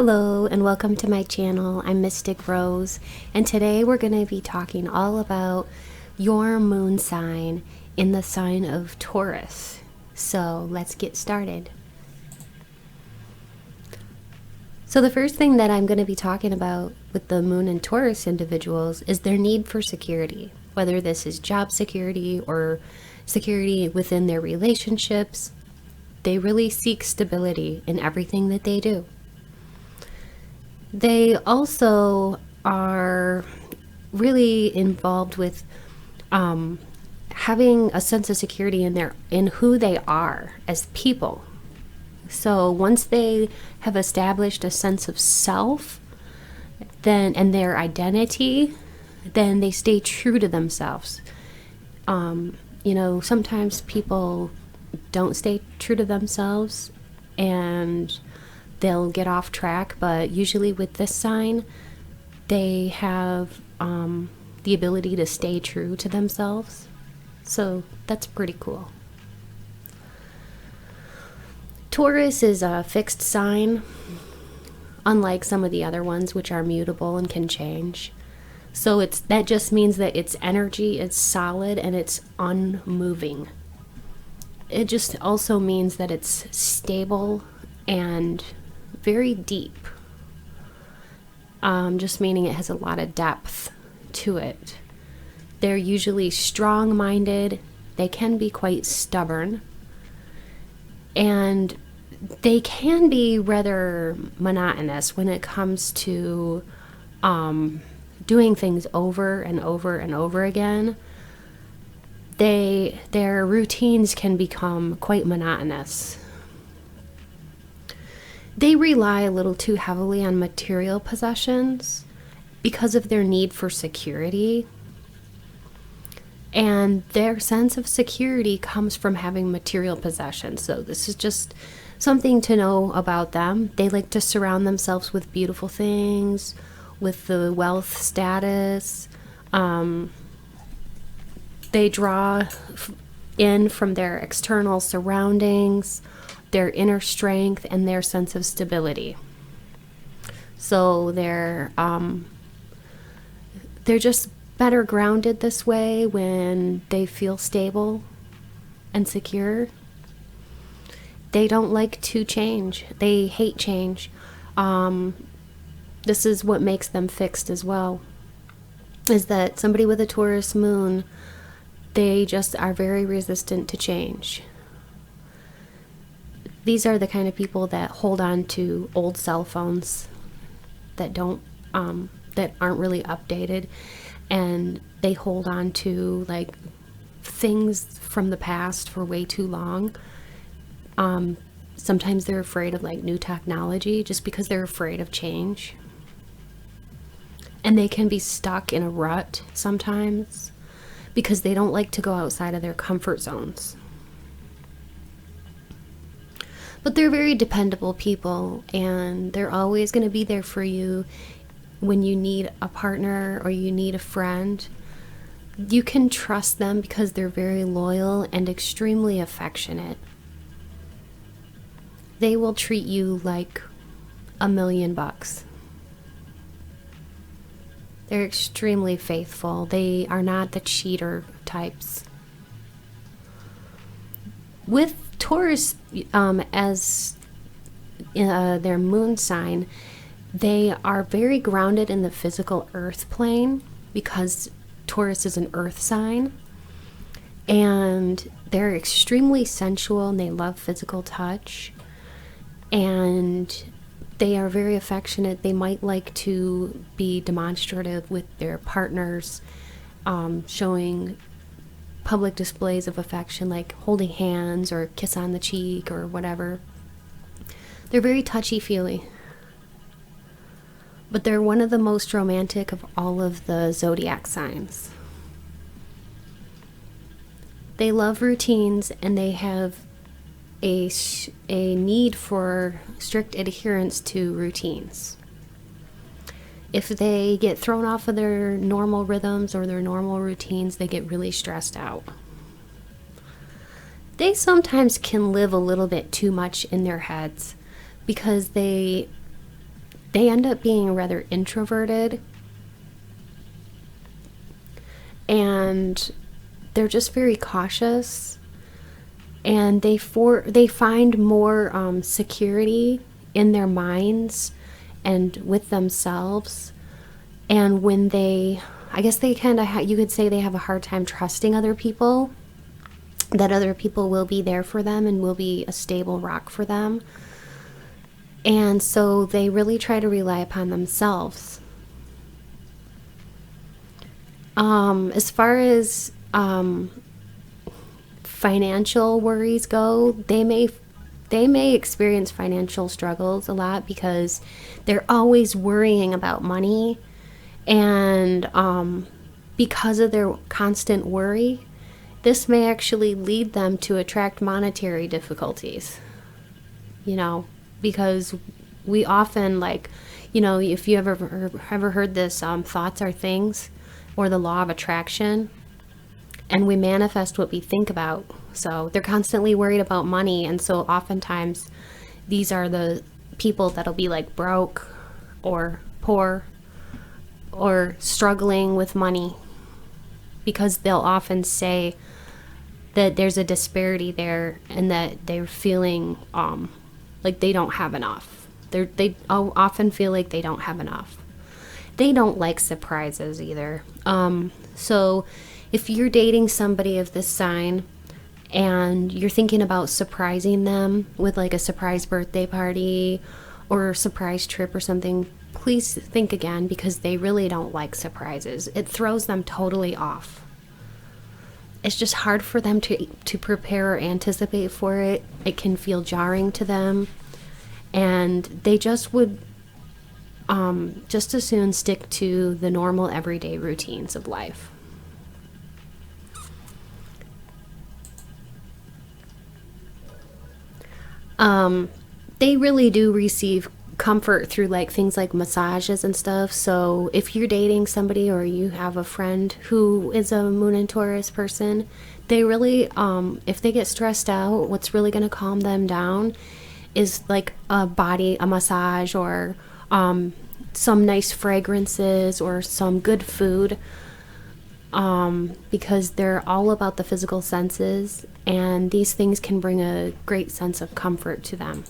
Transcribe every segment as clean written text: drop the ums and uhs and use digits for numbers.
Hello and welcome to my channel. I'm Mystic Rose, and today we're going to be talking all about your moon sign in the sign of Taurus. So let's get started. So the first thing that I'm going to be talking about with the moon and Taurus individuals is their need for security, whether this is job security or security within their relationships. They really seek stability in everything that they do. They also are really involved with having a sense of security in who they are as people. So once they have established a sense of self, and their identity, then they stay true to themselves. Sometimes people don't stay true to themselves and they'll get off track, but usually with this sign, they have the ability to stay true to themselves. So that's pretty cool. Taurus is a fixed sign, unlike some of the other ones, which are mutable and can change. So that just means that its energy is solid and it's unmoving. It just also means that it's stable and very deep. Just meaning it has a lot of depth to it. They're usually strong-minded. They can be quite stubborn. And they can be rather monotonous when it comes to doing things over and over and over again. Their routines can become quite monotonous. They rely a little too heavily on material possessions because of their need for security. And their sense of security comes from having material possessions. So this is just something to know about them. They like to surround themselves with beautiful things, with the wealth status. They draw in from their external surroundings, their inner strength, and their sense of stability. So they're just better grounded this way when they feel stable and secure. They don't like to change. They hate change. This is what makes them fixed as well, is that somebody with a Taurus moon, they just are very resistant to change. These are the kind of people that hold on to old cell phones that that aren't really updated, and they hold on to like things from the past for way too long. Sometimes they're afraid of like new technology just because they're afraid of change. And they can be stuck in a rut sometimes because they don't like to go outside of their comfort zones. But they're very dependable people, and they're always going to be there for you when you need a partner or you need a friend. You can trust them because they're very loyal and extremely affectionate. They will treat you like $1,000,000. They're extremely faithful. They are not the cheater types. With Taurus as their moon sign, they are very grounded in the physical earth plane because Taurus is an earth sign. And they're extremely sensual and they love physical touch. And they are very affectionate. They might like to be demonstrative with their partners, showing public displays of affection like holding hands or a kiss on the cheek or whatever. They're very touchy-feely. But they're one of the most romantic of all of the zodiac signs. They love routines and they have a need for strict adherence to routines. If they get thrown off of their normal rhythms or their normal routines, they get really stressed out. They sometimes can live a little bit too much in their heads because they they end up being rather introverted, and they're just very cautious, and they find more security in their minds and with themselves. And when I guess they kind of you could say they have a hard time trusting other people, that other people will be there for them and will be a stable rock for them. And so they really try to rely upon themselves. As far as financial worries go, they may experience financial struggles a lot because they're always worrying about money. And because of their constant worry, this may actually lead them to attract monetary difficulties. Because we often, like, if you ever heard this, thoughts are things, or the law of attraction, and we manifest what we think about. So they're constantly worried about money, and so oftentimes these are the people that'll be like broke or poor or struggling with money, because they'll often say that there's a disparity there and that they're feeling like they don't have enough. They often feel like they don't have enough. They don't like surprises either. So if you're dating somebody of this sign and you're thinking about surprising them with like a surprise birthday party or a surprise trip or something, please think again, because they really don't like surprises. It throws them totally off. It's just hard for them to prepare or anticipate for it. It can feel jarring to them, and they just would just as soon stick to the normal everyday routines of life. They really do receive comfort through like things like massages and stuff. So if you're dating somebody or you have a friend who is a Moon and Taurus person, they really, if they get stressed out, what's really going to calm them down is like a massage, or some nice fragrances or some good food, because they're all about the physical senses, and these things can bring a great sense of comfort to them.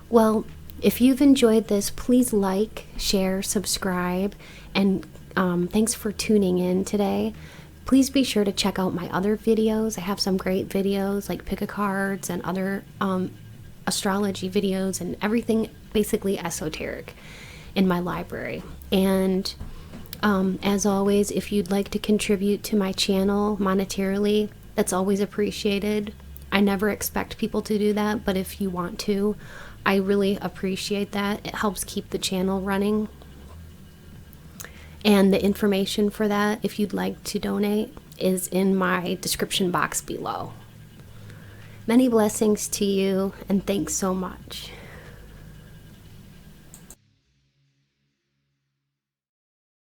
Well, if you've enjoyed this, please like, share, subscribe, and thanks for tuning in today. Please be sure to check out my other videos. I have some great videos like pick-a-cards and other astrology videos and everything basically esoteric in my library. And as always, if you'd like to contribute to my channel monetarily, that's always appreciated. I never expect people to do that, but if you want to, I really appreciate that. It helps keep the channel running. And the information for that, if you'd like to donate, is in my description box below. Many blessings to you, and thanks so much.